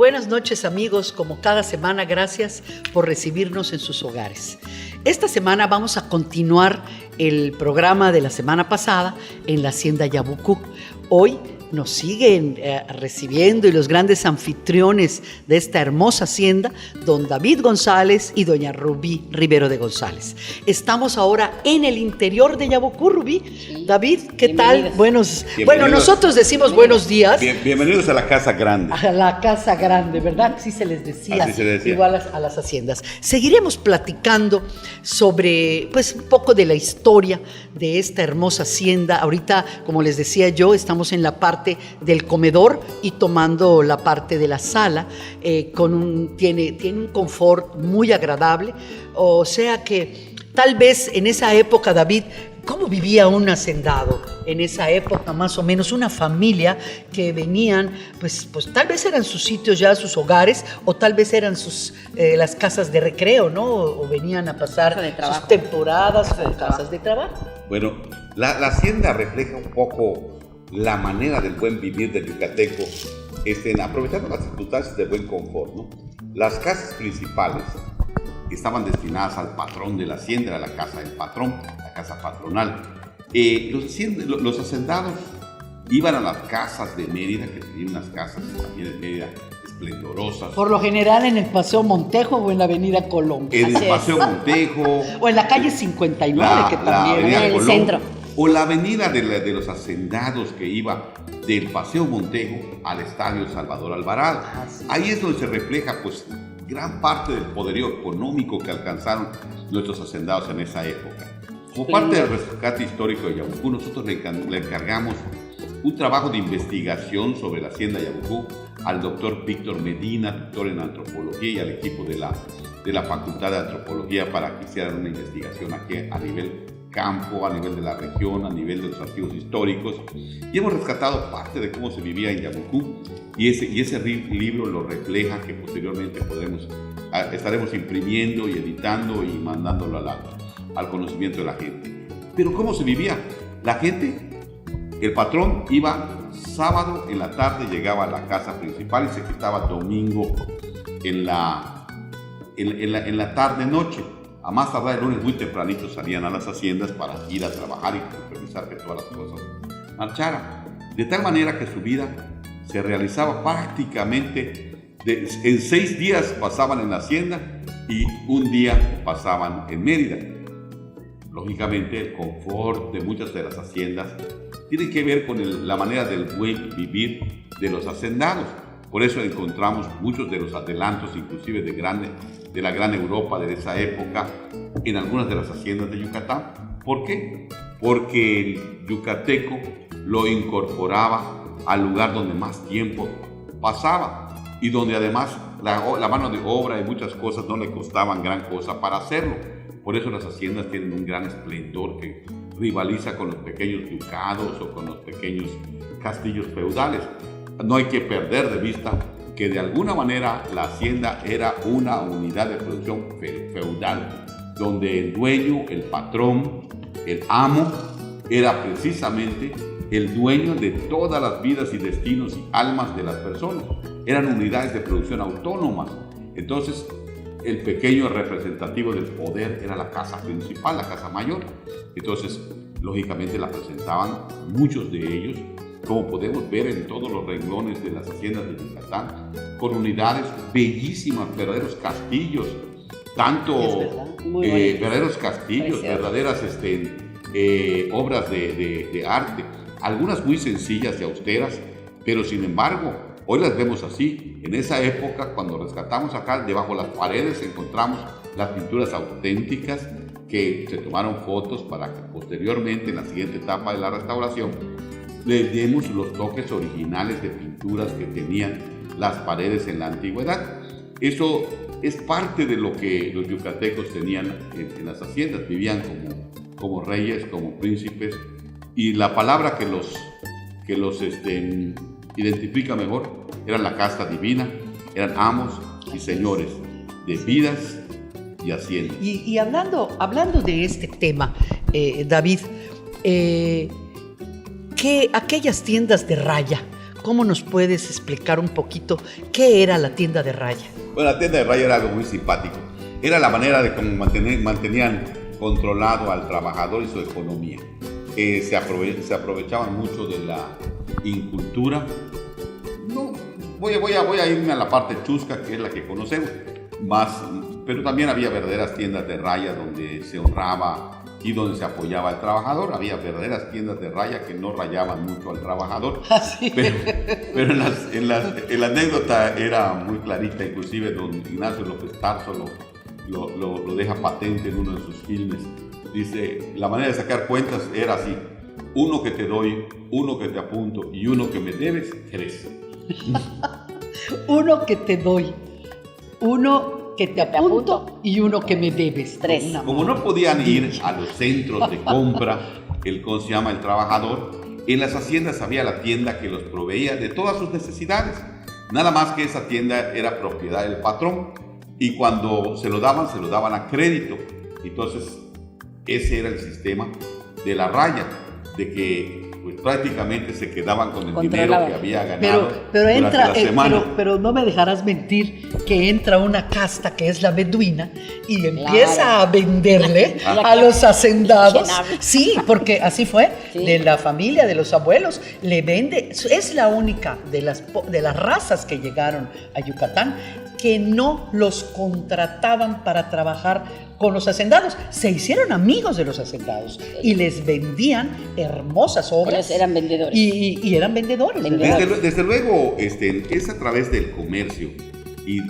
buenas noches, amigos. Como cada semana, gracias por recibirnos en sus hogares. Esta semana vamos a continuar el programa de la semana pasada en la Hacienda Yabucú. Hoy nos siguen recibiendo y los grandes anfitriones de esta hermosa hacienda, don David González y doña Rubí Rivero de González. Estamos ahora en el interior de Yabucú, Rubí. Sí. David, ¿qué tal? Bueno, nosotros decimos buenos días. Bienvenidos a la Casa Grande. A la Casa Grande, ¿verdad? Así se les decía. Así se decía. Igual a las haciendas. Seguiremos platicando sobre, pues, un poco de la historia de esta hermosa hacienda. Ahorita, como les decía yo, estamos en la parte del comedor y tomando la parte de la sala, tiene un confort muy agradable, o sea que tal vez en esa época, David, ¿cómo vivía un hacendado en esa época? Más o menos una familia que venían, pues tal vez eran sus sitios ya, sus hogares, o tal vez eran las casas de recreo, ¿no? O venían a pasar sus temporadas o casas de trabajo. Bueno, la hacienda refleja un poco la manera del buen vivir del yucateco, aprovechando las circunstancias de buen confort, ¿no? Las casas principales estaban destinadas al patrón de la hacienda, a la casa del patrón, la casa patronal. Los hacendados iban a las casas de Mérida, que tenían unas casas también de Mérida esplendorosas. Por lo general en el Paseo Montejo o en la Avenida Colón. En el Paseo Montejo. O en la calle 59, que también en el centro. O la avenida de los hacendados que iba del Paseo Montejo al Estadio Salvador Alvarado. Ahí es donde se refleja, pues, gran parte del poderío económico que alcanzaron nuestros hacendados en esa época. Como parte del rescate histórico de Yabucú, nosotros le encargamos un trabajo de investigación sobre la hacienda Yabucú al doctor Víctor Medina, doctor en antropología, y al equipo de la Facultad de Antropología para que hicieran una investigación aquí a nivel campo, a nivel de la región, a nivel de los archivos históricos, y hemos rescatado parte de cómo se vivía en Yabucú, y ese libro lo refleja, que posteriormente estaremos imprimiendo y editando y mandándolo al conocimiento de la gente. Pero ¿cómo se vivía? La gente, el patrón iba sábado en la tarde, llegaba a la casa principal y se quitaba domingo en la tarde-noche. A más tardar el lunes muy tempranito salían a las haciendas para ir a trabajar y revisar que todas las cosas marcharan. De tal manera que su vida se realizaba prácticamente en 6 días pasaban en la hacienda y un día pasaban en Mérida. Lógicamente, el confort de muchas de las haciendas tiene que ver con la manera del buen vivir de los hacendados. Por eso encontramos muchos de los adelantos, inclusive de la gran Europa de esa época, en algunas de las haciendas de Yucatán. ¿Por qué? Porque el yucateco lo incorporaba al lugar donde más tiempo pasaba y donde además la mano de obra y muchas cosas no le costaban gran cosa para hacerlo. Por eso las haciendas tienen un gran esplendor que rivaliza con los pequeños ducados o con los pequeños castillos feudales. No hay que perder de vista que de alguna manera la hacienda era una unidad de producción feudal, donde el dueño, el patrón, el amo, era precisamente el dueño de todas las vidas y destinos y almas de las personas. Eran unidades de producción autónomas. Entonces, el pequeño representativo del poder era la casa principal, la casa mayor. Entonces, lógicamente la presentaban muchos de ellos, como podemos ver en todos los renglones de las haciendas de Yucatán, con unidades bellísimas, verdaderos castillos, verdaderos castillos, verdaderas obras de arte, algunas muy sencillas y austeras, pero sin embargo, hoy las vemos así. En esa época, cuando rescatamos acá, debajo de las paredes encontramos las pinturas auténticas que se tomaron fotos para que posteriormente, en la siguiente etapa de la restauración, le demos los toques originales de pinturas que tenían las paredes en la antigüedad. Eso es parte de lo que los yucatecos tenían en las haciendas. Vivían como reyes, como príncipes, y la palabra que los identifica mejor eran la casta divina, eran amos y señores de vidas y haciendas. Y hablando de este tema, David, que aquellas tiendas de raya ¿cómo nos puedes explicar un poquito qué era la tienda de raya? Bueno, la tienda de raya era algo muy simpático. Era la manera de cómo mantenían controlado al trabajador y su economía. Se aprovechaban mucho de la incultura. No, voy a irme a la parte chusca, que es la que conocemos más, pero también había verdaderas tiendas de raya donde se honraba y donde se apoyaba al trabajador. Había verdaderas tiendas de raya que no rayaban mucho al trabajador. Así. Pero en la anécdota era muy clarita, inclusive don Ignacio López Tarso lo deja patente en uno de sus filmes. Dice, la manera de sacar cuentas era así: uno que te doy, uno que te apunto y uno que me debes, 3. Uno que te doy, uno que te apunto y uno que me debes. 3. Como no podían ir a los centros de compra, ¿cómo se llama? El trabajador, en las haciendas había la tienda que los proveía de todas sus necesidades. Nada más que esa tienda era propiedad del patrón y cuando se lo daban a crédito. Entonces, ese era el sistema de la raya, de que pues, prácticamente se quedaban con el dinero que había ganado durante la semana. Pero no me dejarás mentir que entra una casta que es la beduina y empieza a venderle a los hacendados. Sí, porque así fue, de la familia, de los abuelos, le vende. Es la única de las razas que llegaron a Yucatán que no los contrataban para trabajar con los hacendados. Se hicieron amigos de los hacendados y les vendían hermosas obras. Ellos eran vendedores. Y eran vendedores. Desde luego, es a través del comercio. Y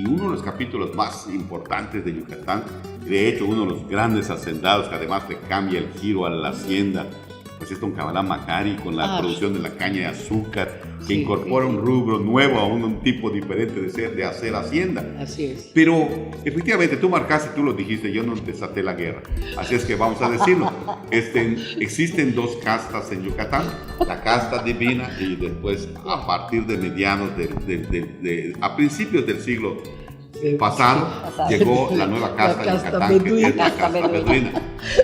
uno de los capítulos más importantes de Yucatán, de hecho uno de los grandes hacendados que además le cambia el giro a la hacienda, pues es don Cabalán Macari con la producción de la caña de azúcar, que incorpora un rubro nuevo a un tipo diferente de hacer hacienda. Así es. Pero efectivamente tú marcaste, tú lo dijiste, yo no desaté la guerra, así es que vamos a decirlo. Existen 2 castas en Yucatán, la casta divina y después a partir de mediados a principios del siglo pasado llegó la nueva casta de Yucatán, que es la casta beduina.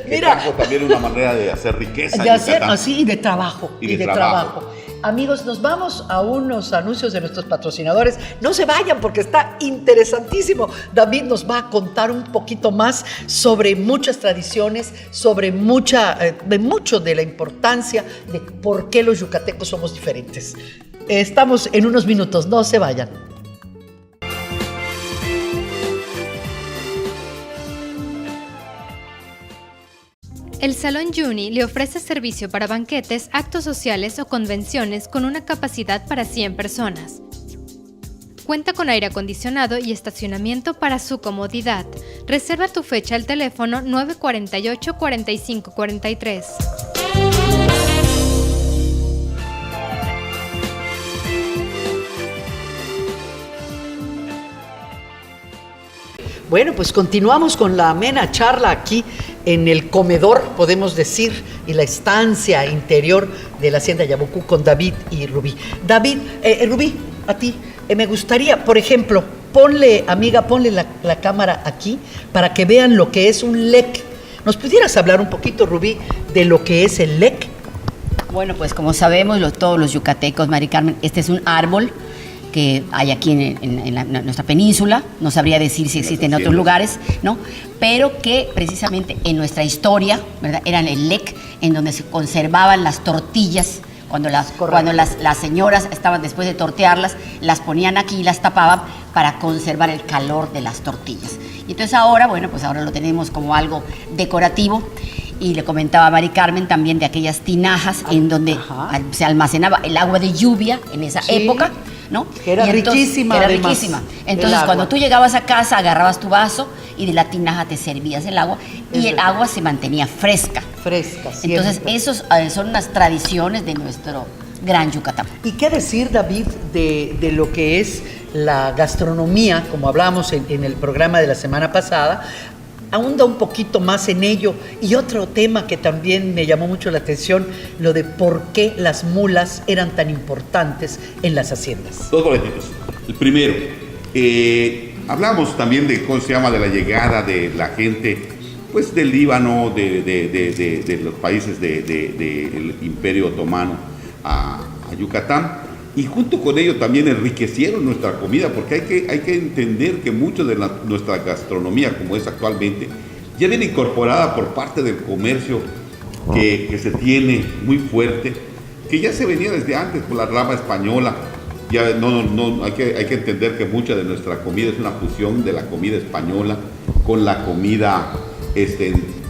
Mira, que también una manera de hacer riqueza de hacer Yucatán. Así, y de trabajo. Trabajo. Amigos, nos vamos a unos anuncios de nuestros patrocinadores. No se vayan porque está interesantísimo. David nos va a contar un poquito más sobre muchas tradiciones, sobre mucho de la importancia de por qué los yucatecos somos diferentes. Estamos en unos minutos, no se vayan. El Salón Juni le ofrece servicio para banquetes, actos sociales o convenciones con una capacidad para 100 personas. Cuenta con aire acondicionado y estacionamiento para su comodidad. Reserva tu fecha al teléfono 948-4543. Bueno, pues continuamos con la amena charla aquí en el comedor, podemos decir, y la estancia interior de la Hacienda Yabucú con David y Rubí. David, Rubí, a ti, me gustaría, por ejemplo, ponle la cámara aquí para que vean lo que es un lek. ¿Nos pudieras hablar un poquito, Rubí, de lo que es el lek? Bueno, pues como sabemos todos los yucatecos, Mari Carmen, este es un árbol que hay aquí en nuestra península, no sabría decir si existe en otros lugares, ¿no? Pero que precisamente en nuestra historia, ¿verdad? Eran el lek, en donde se conservaban las tortillas, cuando las señoras estaban, después de tortearlas, las ponían aquí y las tapaban para conservar el calor de las tortillas. Y entonces ahora, bueno, pues ahora lo tenemos como algo decorativo. Y le comentaba a Mari Carmen también de aquellas tinajas en donde se almacenaba el agua de lluvia en esa época, ¿no? Que era riquísima. Entonces, cuando tú llegabas a casa, agarrabas tu vaso y de la tinaja te servías el agua y el agua se mantenía fresca. Siempre. Entonces, esos son unas tradiciones de nuestro gran Yucatán. ¿Y qué decir, David, de lo que es la gastronomía, como hablamos en el programa de la semana pasada? Ahonda un poquito más en ello. Y otro tema que también me llamó mucho la atención, lo de por qué las mulas eran tan importantes en las haciendas. 2 boletitos. El primero, hablamos también de cómo se llama, de la llegada de la gente, pues del Líbano, de los países del Imperio Otomano a Yucatán. y junto con ello también enriquecieron nuestra comida, porque hay que entender que mucho de nuestra gastronomía, como es actualmente, ya viene incorporada por parte del comercio que se tiene muy fuerte, que ya se venía desde antes por la rama española. Ya hay que entender que mucha de nuestra comida es una fusión de la comida española con la comida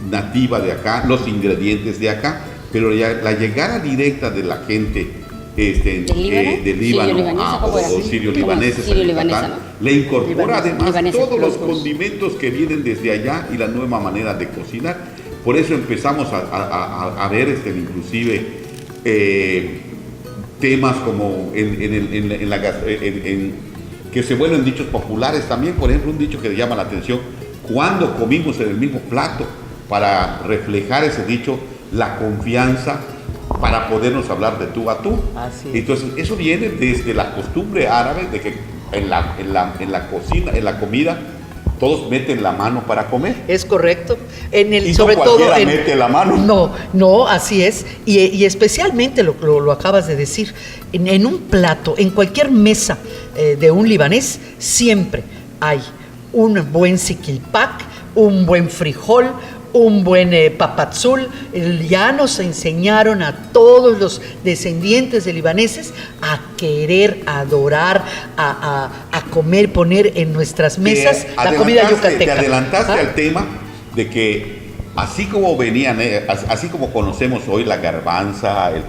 nativa de acá, los ingredientes de acá, pero la llegada directa de la gente del Líbano o sirio-libaneses, le incorpora además todos los condimentos que vienen desde allá y la nueva manera de cocinar. Por eso empezamos a ver inclusive temas como que se vuelven dichos populares también. Por ejemplo, un dicho que llama la atención: cuando comimos en el mismo plato, para reflejar ese dicho, la confianza para podernos hablar de tú a tú. Entonces, eso viene desde la costumbre árabe de que en la cocina, en la comida, todos meten la mano para comer. Es correcto. Y sobre no todo mete la mano. No, así es. Y especialmente lo acabas de decir. En un plato, en cualquier mesa de un libanés, siempre hay un buen siquilpac, un buen frijol, un buen papadzul. Ya nos enseñaron a todos los descendientes de libaneses a querer, a adorar, a comer, poner en nuestras mesas la comida yucateca. Te adelantaste al tema de que así como venían, así como conocemos hoy la garbanza, el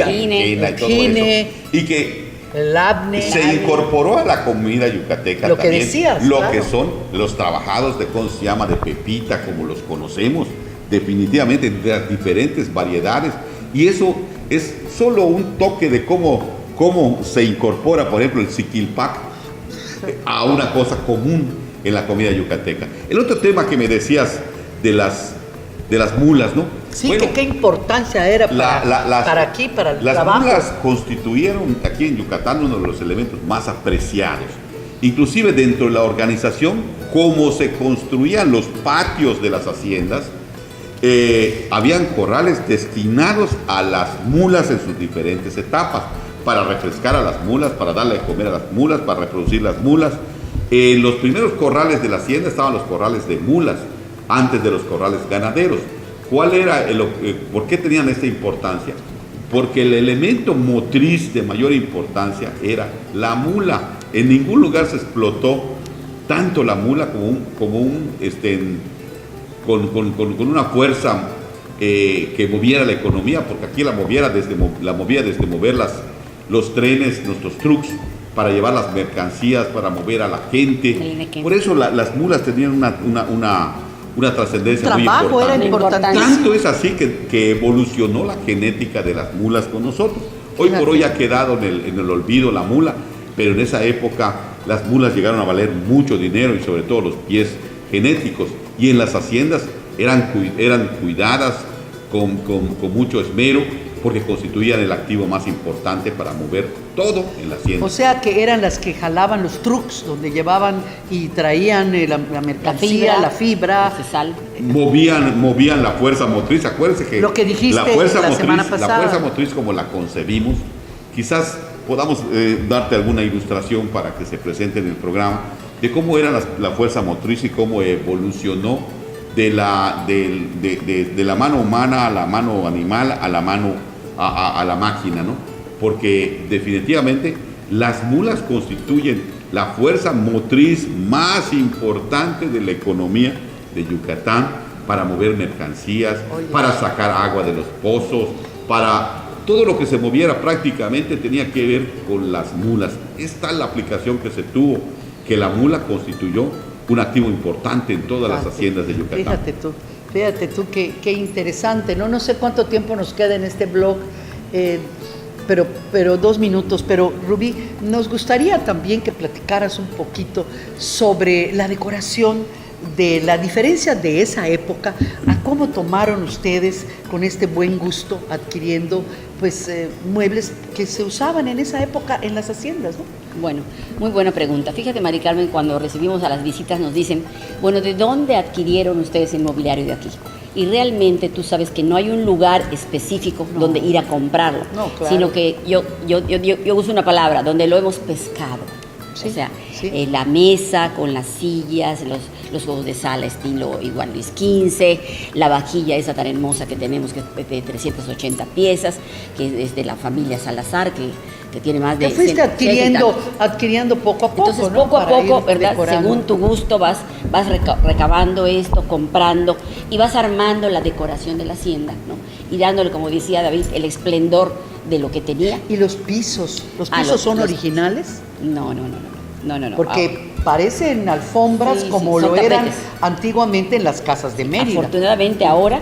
jine, y todo eso, y que el abne, se incorporó a la comida yucateca lo también, que decías, lo claro, que son los trabajados de pepita, como los conocemos, definitivamente de las diferentes variedades, y eso es solo un toque de cómo se incorpora, por ejemplo, el siquilpac a una cosa común en la comida yucateca. El otro tema que me decías de las mulas, ¿no? Sí, bueno, qué importancia era para el trabajo. Las mulas constituyeron aquí en Yucatán uno de los elementos más apreciados. Inclusive dentro de la organización, cómo se construían los patios de las haciendas, habían corrales destinados a las mulas en sus diferentes etapas, para refrescar a las mulas, para darle de comer a las mulas, para reproducir las mulas. En los primeros corrales de la hacienda estaban los corrales de mulas, antes de los corrales ganaderos. ¿Cuál era por qué tenían esta importancia? Porque el elemento motriz de mayor importancia era la mula. En ningún lugar se explotó tanto la mula con una fuerza que moviera la economía, porque aquí la movía desde mover los trenes, nuestros trucks, para llevar las mercancías, para mover a la gente. Por eso las mulas tenían una trascendencia muy importante. Era importantísimo. Tanto es así que evolucionó la genética de las mulas con nosotros. Hoy por hoy ha quedado en el olvido la mula, pero en esa época las mulas llegaron a valer mucho dinero, y sobre todo los pies genéticos. Y en las haciendas eran cuidadas con mucho esmero, porque constituían el activo más importante para mover todo en la hacienda. O sea que eran las que jalaban los trucks, donde llevaban y traían la mercancía, la fibra. Movían la fuerza motriz. Acuérdense que lo que dijiste semana pasada. La fuerza motriz, como la concebimos, quizás podamos darte alguna ilustración para que se presente en el programa, de cómo era la fuerza motriz y cómo evolucionó de la mano humana a la mano animal, a la máquina, ¿no? Porque definitivamente las mulas constituyen la fuerza motriz más importante de la economía de Yucatán, para mover mercancías, para sacar agua de los pozos, para todo lo que se moviera prácticamente tenía que ver con las mulas. Esta es la aplicación que se tuvo, que la mula constituyó un activo importante en todas las haciendas de Yucatán. Fíjate tú qué interesante, ¿no? No sé cuánto tiempo nos queda en este blog, pero 2 minutos. Pero Rubí, nos gustaría también que platicaras un poquito sobre la decoración, de la diferencia de esa época a cómo tomaron ustedes con este buen gusto adquiriendo muebles que se usaban en esa época en las haciendas, ¿no? Bueno, muy buena pregunta. Fíjate, Mari Carmen, cuando recibimos a las visitas nos dicen, bueno, ¿de dónde adquirieron ustedes el mobiliario de aquí? Y realmente tú sabes que no hay un lugar específico donde ir a comprarlo, sino que yo uso una palabra, donde lo hemos pescado. Sí, o sea, sí. La mesa con las sillas, los juegos de sala estilo igual Luis XV, la vajilla esa tan hermosa que tenemos, que es de 380 piezas, que es de la familia Salazar, que tiene más de... Te fuiste adquiriendo poco a poco. Entonces, ¿no? poco a Para poco, ir ¿verdad? decorando. Según tu gusto vas recabando esto, comprando y vas armando la decoración de la hacienda, ¿no? Y dándole, como decía David, el esplendor de lo que tenía. ¿Y los pisos? ¿Los pisos son originales? No. Porque parecen alfombras Sí, como son lo eran tapetes. antiguamente en las casas de Mérida. Afortunadamente ahora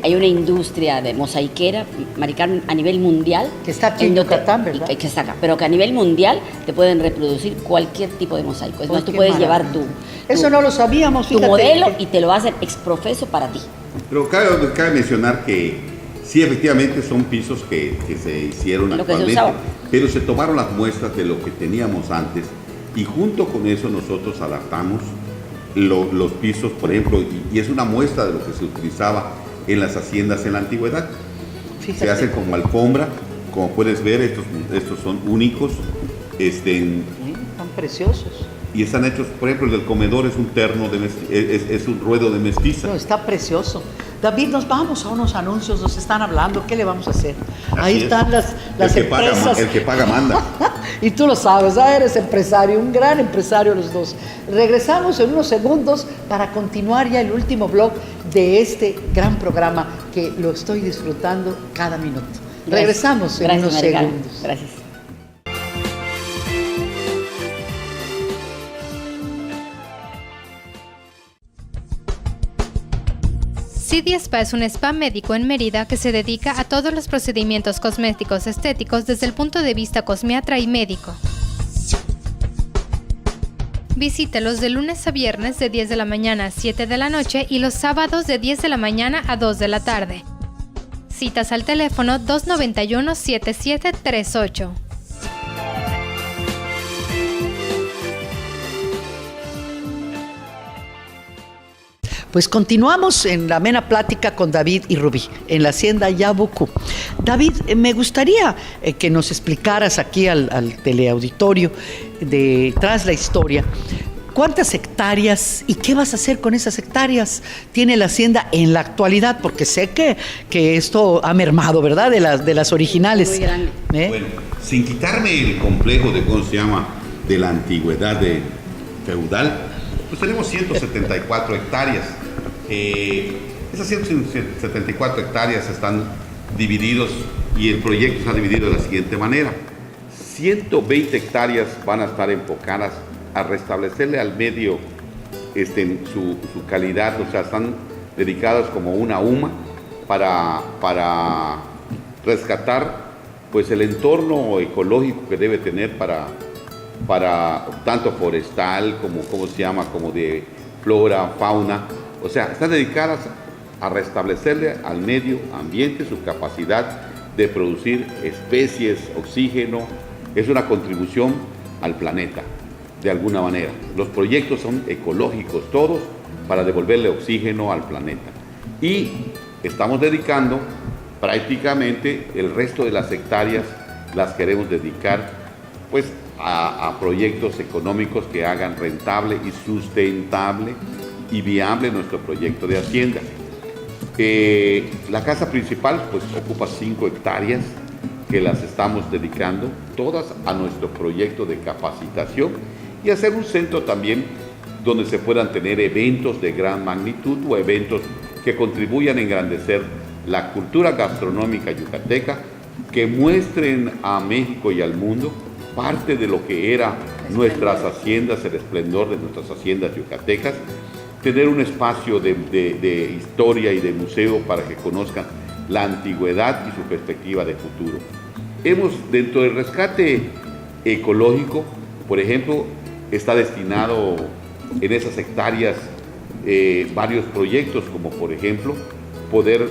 hay una industria de mosaiquera, Mari Carmen, a nivel mundial. Que está aquí en Yucatán, ¿verdad? Que está acá, pero que a nivel mundial te pueden reproducir cualquier tipo de mosaico. Es más, tú Qué puedes maravilla. llevar Eso no lo sabíamos, tu fíjate. modelo y te lo hacen exprofeso para ti. Pero cabe mencionar que sí, efectivamente son pisos que se hicieron Lo que se actualmente, usaba. pero se tomaron las muestras de lo que teníamos antes y junto con eso nosotros adaptamos los pisos, por ejemplo, y es una muestra de lo que se utilizaba en las haciendas en la antigüedad. Fíjate. Se hacen como alfombra, como puedes ver, estos son únicos, Sí, están preciosos. y están hechos, por ejemplo, el del comedor es un terno, es un ruedo de mestiza. No, está precioso. David, nos vamos a unos anuncios, nos están hablando, ¿qué le vamos a hacer? Ahí Así están es. las El que paga, empresas. el que paga manda. Y tú lo sabes, eres empresario, un gran empresario los dos. Regresamos en unos segundos para continuar ya el último blog de este gran programa que lo estoy disfrutando cada minuto. Gracias. Regresamos en Gracias, unos Mari Carmen. segundos. Gracias. CD Spa es un spa médico en Mérida que se dedica a todos los procedimientos cosméticos estéticos desde el punto de vista cosmiatra y médico. Visítelos de lunes a viernes de 10 de la mañana a 7 de la noche y los sábados de 10 de la mañana a 2 de la tarde. Citas al teléfono 291-7738. Pues continuamos en la amena plática con David y Rubí, en la hacienda Yabuco. David, me gustaría que nos explicaras aquí al teleauditorio tras la historia, ¿cuántas hectáreas y qué vas a hacer con esas hectáreas tiene la hacienda en la actualidad? Porque sé que esto ha mermado, ¿verdad? De las originales. Muy grande. Bueno, sin quitarme el complejo de, ¿cómo se llama?, de la antigüedad feudal, pues tenemos 174 hectáreas. Esas 174 hectáreas están divididos y el proyecto está dividido de la siguiente manera. 120 hectáreas van a estar enfocadas a restablecerle al medio su calidad, o sea, están dedicadas como una UMA para rescatar pues el entorno ecológico que debe tener para tanto forestal como de flora, fauna, o sea, están dedicadas a restablecerle al medio ambiente su capacidad de producir especies, oxígeno, es una contribución al planeta, de alguna manera. Los proyectos son ecológicos todos para devolverle oxígeno al planeta. Y estamos dedicando prácticamente el resto de las hectáreas, las queremos dedicar pues a proyectos económicos que hagan rentable y sustentable y viable nuestro proyecto de hacienda. La casa principal pues ocupa 5 hectáreas que las estamos dedicando todas a nuestro proyecto de capacitación y hacer un centro también donde se puedan tener eventos de gran magnitud o eventos que contribuyan a engrandecer la cultura gastronómica yucateca, que muestren a México y al mundo parte de lo que eran nuestras haciendas, el esplendor de nuestras haciendas yucatecas, tener un espacio de historia y de museo para que conozcan la antigüedad y su perspectiva de futuro. Dentro del rescate ecológico, por ejemplo, está destinado en esas hectáreas varios proyectos, como por ejemplo, poder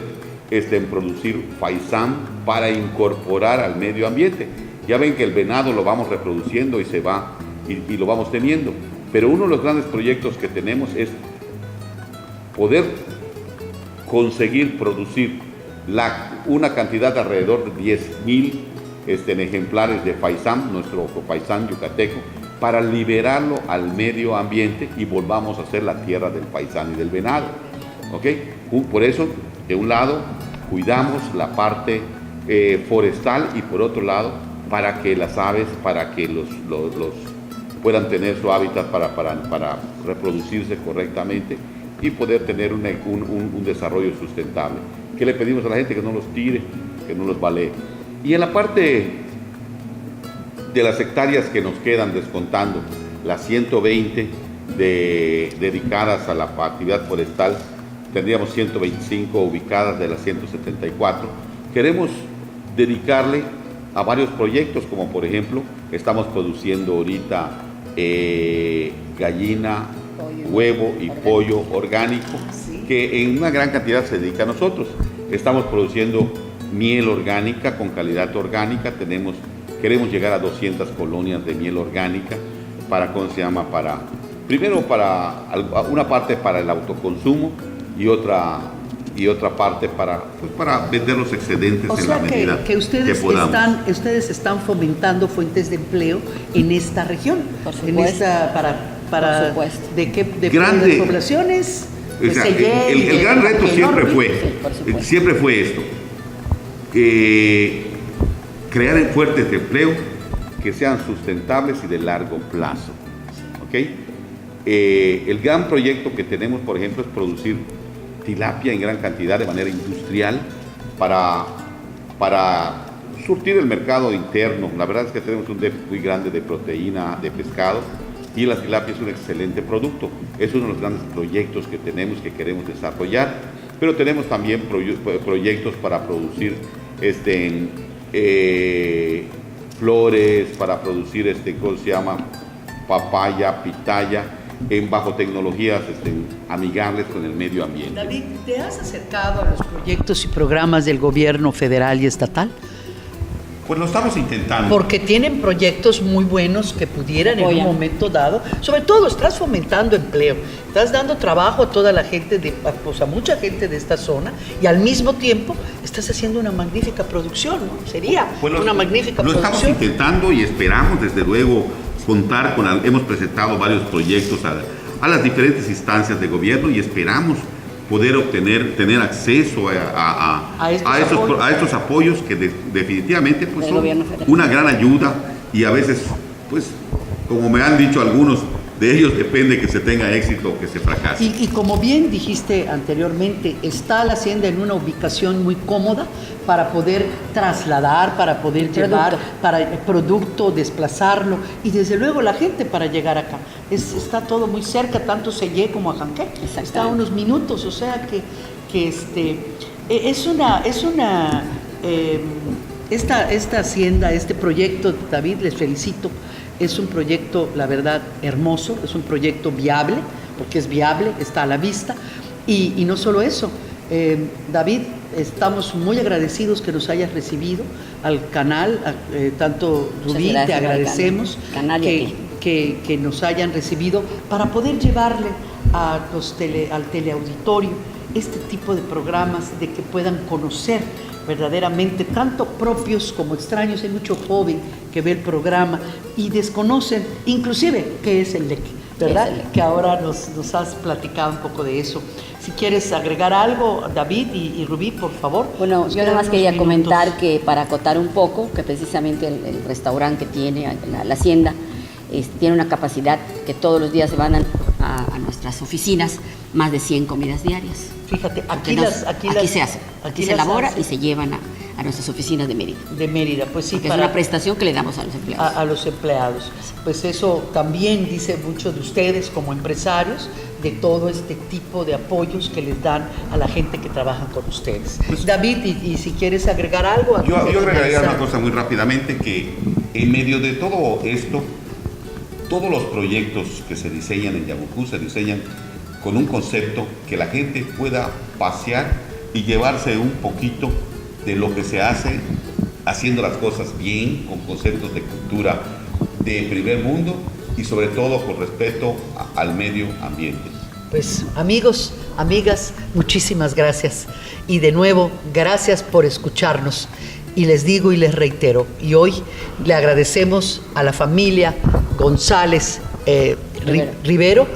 producir faisán para incorporar al medio ambiente. Ya ven que el venado lo vamos reproduciendo y se va y lo vamos teniendo, pero uno de los grandes proyectos que tenemos es poder conseguir producir una cantidad de alrededor de 10,000 ejemplares de faisán, nuestro faisán yucateco, para liberarlo al medio ambiente y volvamos a ser la tierra del faisán y del venado. ¿Okay? Por eso, de un lado, cuidamos la parte forestal y por otro lado, para que las aves, para que los puedan tener su hábitat para reproducirse correctamente y poder tener un desarrollo sustentable. ¿Qué le pedimos a la gente? Que no los tire, que no los balee. Y en la parte de las hectáreas que nos quedan descontando, las 120 dedicadas a la actividad forestal, tendríamos 125 ubicadas de las 174. Queremos dedicarle a varios proyectos, como por ejemplo, estamos produciendo ahorita gallina, huevo y pollo orgánico, que en una gran cantidad se dedica a nosotros. Estamos produciendo miel orgánica con calidad orgánica, queremos llegar a 200 colonias de miel orgánica primero para una parte para el autoconsumo y otra parte para vender los excedentes en la medida que ustedes que podamos. Ustedes están fomentando fuentes de empleo en esta región, por supuesto, para por supuesto. de Grande, poblaciones. O sea, el gran reto siempre fue esto, crear fuentes de empleo que sean sustentables y de largo plazo. ¿Okay? El gran proyecto que tenemos, por ejemplo, es producir tilapia en gran cantidad de manera industrial para surtir el mercado interno. La verdad es que tenemos un déficit muy grande de proteína de pescado y la tilapia es un excelente producto. Es uno de los grandes proyectos que tenemos, que queremos desarrollar, pero tenemos también proyectos para producir flores, para producir ¿cómo se llama? Papaya, pitaya, bajo tecnologías amigables con el medio ambiente. David, ¿te has acercado a los proyectos y programas del gobierno federal y estatal? Pues lo estamos intentando. Porque tienen proyectos muy buenos que pudieran en un momento dado, sobre todo estás fomentando empleo, estás dando trabajo a toda la gente, a mucha gente de esta zona, y al mismo tiempo estás haciendo una magnífica producción, ¿no? Sería una magnífica producción. Lo estamos intentando y esperamos desde luego contar hemos presentado varios proyectos a las diferentes instancias de gobierno y esperamos poder tener acceso a estos apoyos que definitivamente pues, son una gran ayuda y a veces, pues, como me han dicho algunos, de ellos depende que se tenga éxito o que se fracase. Y como bien dijiste anteriormente, está la hacienda en una ubicación muy cómoda para poder trasladar, para poder llevar para el producto, desplazarlo y desde luego la gente para llegar acá. Está todo muy cerca, tanto Sellé como Ajanqué. Está a unos minutos, o sea que esta hacienda, este proyecto, David, les felicito. Es un proyecto, la verdad, hermoso, es un proyecto viable, porque es viable, está a la vista. Y no solo eso, David, estamos muy agradecidos que nos hayas recibido al canal, tanto Rubí, te agradecemos que nos hayan recibido para poder llevarle al teleauditorio este tipo de programas, de que puedan conocer verdaderamente, tanto propios como extraños. Hay mucho joven que ve el programa y desconocen inclusive qué es el LEC, ¿verdad? Que ahora nos has platicado un poco de eso. Si quieres agregar algo, David y Rubí, por favor. Bueno, yo nada más quería comentar que, para acotar un poco, que precisamente el restaurante que tiene la hacienda tiene una capacidad que todos los días se van a nuestras oficinas más de 100 comidas diarias. Fíjate, aquí se hace, aquí se elabora y se llevan a nuestras oficinas de Mérida. De Mérida, pues sí. Porque es una prestación que le damos a los empleados. A los empleados. Pues eso también dice mucho de ustedes como empresarios, de todo este tipo de apoyos que les dan a la gente que trabaja con ustedes. Pues, David, y si quieres agregar algo. Yo agregaría una cosa muy rápidamente, que en medio de todo esto, todos los proyectos que se diseñan en Yabucú se diseñan con un concepto que la gente pueda pasear y llevarse un poquito de lo que se hace haciendo las cosas bien, con conceptos de cultura de primer mundo y sobre todo con respeto al medio ambiente. Pues amigos, amigas, muchísimas gracias. Y de nuevo, gracias por escucharnos. Y les digo y les reitero, y hoy le agradecemos a la familia González Rivero,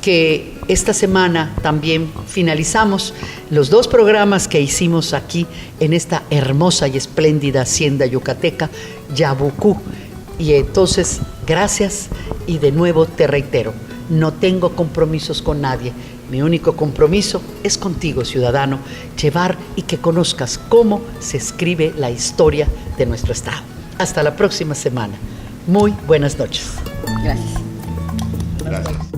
que esta semana también finalizamos los 2 programas que hicimos aquí en esta hermosa y espléndida hacienda yucateca, Yabucú. Y entonces, gracias, y de nuevo te reitero, no tengo compromisos con nadie. Mi único compromiso es contigo, ciudadano, llevar y que conozcas cómo se escribe la historia de nuestro Estado. Hasta la próxima semana. Muy buenas noches. Gracias. Gracias.